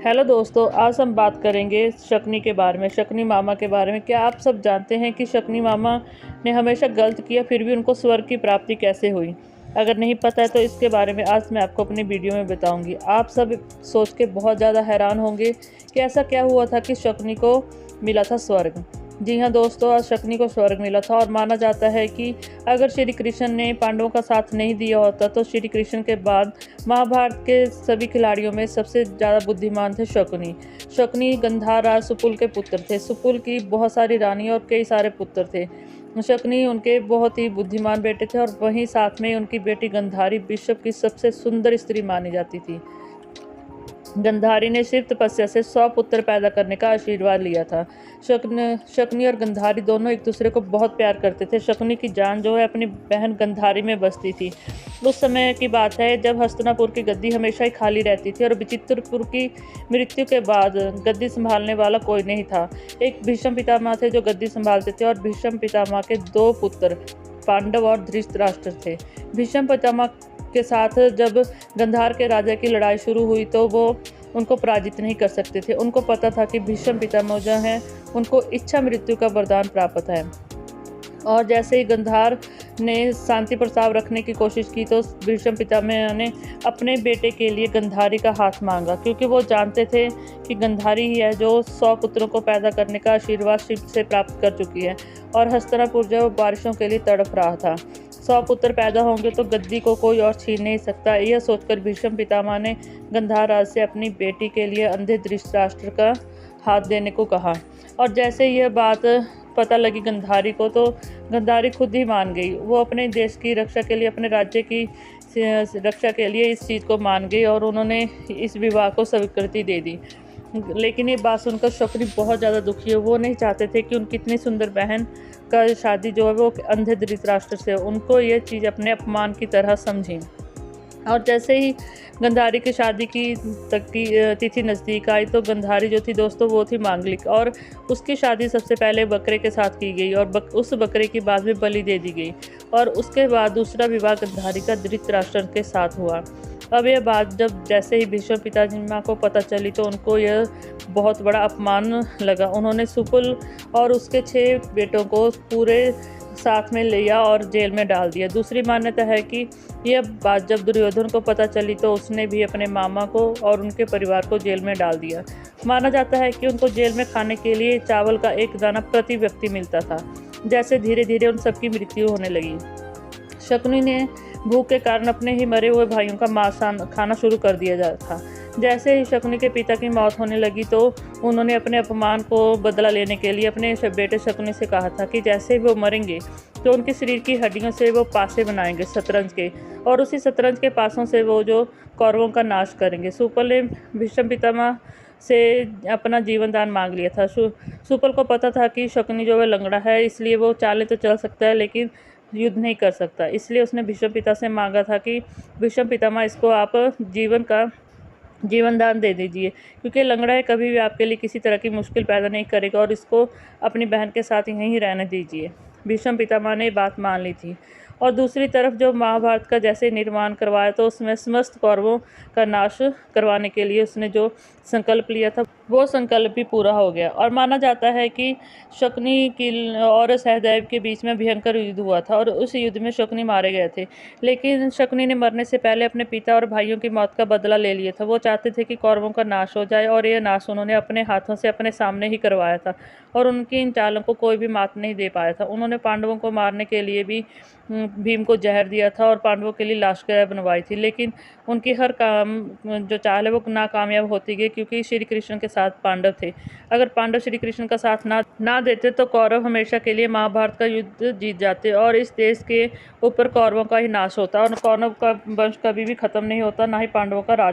Hello दोस्तों, आज हम बात करेंगे शकुनी के बारे में, शकुनी मामा के बारे में। क्या आप सब जानते हैं कि शकुनी मामा ने हमेशा गलत किया, फिर भी उनको स्वर्ग की प्राप्ति कैसे हुई? अगर नहीं पता है तो इसके बारे में आज मैं आपको अपनी वीडियो में बताऊंगी। आप सब सोच के बहुत ज़्यादा हैरान होंगे कि ऐसा क्या हुआ था कि शकुनी को मिला था स्वर्ग। जी हाँ दोस्तों, आज शकुनी को स्वर्ग मिला था और माना जाता है कि अगर श्री कृष्ण ने पांडवों का साथ नहीं दिया होता तो श्री कृष्ण के बाद महाभारत के सभी खिलाड़ियों में सबसे ज़्यादा बुद्धिमान थे शकुनी। शकुनी गंधार राज सुपुल के पुत्र थे। सुपुल की बहुत सारी रानी और कई सारे पुत्र थे। शकुनी उनके बहुत ही बुद्धिमान बेटे थे और वहीं साथ में उनकी बेटी गंधारी विश्व की सबसे सुंदर स्त्री मानी जाती थी। गंधारी ने सिर्फ तपस्या से 100 पुत्र पैदा करने का आशीर्वाद लिया था। शकुनी और गंधारी दोनों एक दूसरे को बहुत प्यार करते थे। शकुनी की जान जो है अपनी बहन गंधारी में बसती थी। उस समय की बात है जब हस्तिनापुर की गद्दी हमेशा ही खाली रहती थी और विचित्रपुर की मृत्यु के बाद गद्दी संभालने वाला कोई नहीं था। एक भीष्म पितामह थे जो गद्दी संभालते थे और भीष्म पितामह के 2 पुत्र पांडव और धृतराष्ट्र थे। भीष्म पितामह के साथ जब गंधार के राजा की लड़ाई शुरू हुई तो वो उनको पराजित नहीं कर सकते थे। उनको पता था कि भीष्म पितामह जो हैं उनको इच्छा मृत्यु का वरदान प्राप्त है। और जैसे ही गंधार ने शांति प्रस्ताव रखने की कोशिश की तो भीष्म पितामह ने अपने बेटे के लिए गंधारी का हाथ मांगा, क्योंकि वो जानते थे कि गंधारी ही है जो 100 पुत्रों को पैदा करने का आशीर्वाद शिव से प्राप्त कर चुकी है और हस्तिनापुर जो बारिशों के लिए तड़प रहा था। 100 पुत्र पैदा होंगे तो गद्दी को कोई और छीन नहीं सकता। यह सोचकर भीष्म पितामह ने गंधार राज से अपनी बेटी के लिए अंधे धृतराष्ट्र का हाथ देने को कहा। और जैसे यह बात पता लगी गंधारी को तो गंधारी खुद ही मान गई। वो अपने देश की रक्षा के लिए, अपने राज्य की रक्षा के लिए इस चीज़ को मान गई और उन्होंने इस विवाह को स्वीकृति दे दी। लेकिन ये बात सुनकर शकुनी बहुत ज़्यादा दुखी है। वो नहीं चाहते थे कि उनकी इतनी सुंदर बहन का शादी जो है वो अंधे धृतराष्ट्र से, उनको ये चीज़ अपने अपमान की तरह समझी। और जैसे ही गंधारी की शादी की तिथि नज़दीक आई तो गंधारी जो थी दोस्तों वो थी मांगलिक, और उसकी शादी सबसे पहले बकरे के साथ की गई और उस बकरे की बाद में बलि दे दी गई। और उसके बाद दूसरा विवाह गंधारी का धृतराष्ट्र के साथ हुआ। अब यह बात जब जैसे ही भीष्म पिताजी माँ को पता चली तो उनको यह बहुत बड़ा अपमान लगा। उन्होंने सुपुल और उसके 6 बेटों को पूरे साथ में लिया और जेल में डाल दिया। दूसरी मान्यता है कि यह बात जब दुर्योधन को पता चली तो उसने भी अपने मामा को और उनके परिवार को जेल में डाल दिया। माना जाता है कि उनको जेल में खाने के लिए चावल का 1 दाना प्रति व्यक्ति मिलता था। जैसे धीरे धीरे उन सबकी मृत्यु होने लगी। शकुनी ने भूख के कारण अपने ही मरे हुए भाइयों का मांस खाना शुरू कर दिया था। जैसे ही शकुनी के पिता की मौत होने लगी तो उन्होंने अपने अपमान को बदला लेने के लिए अपने बेटे शकुनी से कहा था कि जैसे वो मरेंगे तो उनके शरीर की हड्डियों से वो पासे बनाएंगे शतरंज के, और उसी शतरंज के पासों से वो जो कौरवों का नाश करेंगे। सुपल ने भीष्म पितामह से अपना जीवन दान मांग लिया था। सुपल को पता था कि शकुनी जो है लंगड़ा है, इसलिए वो चाले तो चल सकता है लेकिन युद्ध नहीं कर सकता। इसलिए उसने भीष्म पिता से मांगा था कि भीष्म पितामह इसको आप जीवन दान दे दीजिए, क्योंकि लंगड़ा है, कभी भी आपके लिए किसी तरह की मुश्किल पैदा नहीं करेगा और इसको अपनी बहन के साथ यहीं रहने दीजिए। भीष्म पितामह ने बात मान ली थी। और दूसरी तरफ जो महाभारत का जैसे निर्माण करवाया तो उसमें समस्त कौरवों का नाश करवाने के लिए उसने जो संकल्प लिया था वो संकल्प भी पूरा हो गया। और माना जाता है कि शकुनी की और सहदेव के बीच में भयंकर युद्ध हुआ था और उस युद्ध में शकुनी मारे गए थे। लेकिन शकुनी ने मरने से पहले अपने पिता और भाइयों की मौत का बदला ले लिया था। वो चाहते थे कि कौरवों का नाश हो जाए और यह नाश उन्होंने अपने हाथों से अपने सामने ही करवाया था और उनकी इन चालों को कोई भी मात नहीं दे पाया था। उन्होंने पांडवों को मारने के लिए भी भीम को जहर दिया था और पांडवों के लिए लाशगृह बनवाई थी, लेकिन उनकी हर काम जो चाल है वो नाकामयाब होती गई, क्योंकि श्री कृष्ण के साथ पांडव थे। अगर पांडव श्री कृष्ण का साथ ना देते तो कौरव हमेशा के लिए महाभारत का युद्ध जीत जाते और इस देश के ऊपर कौरवों का ही नाश होता और कौरव का वंश कभी भी खत्म नहीं होता, ना ही पांडवों का राज।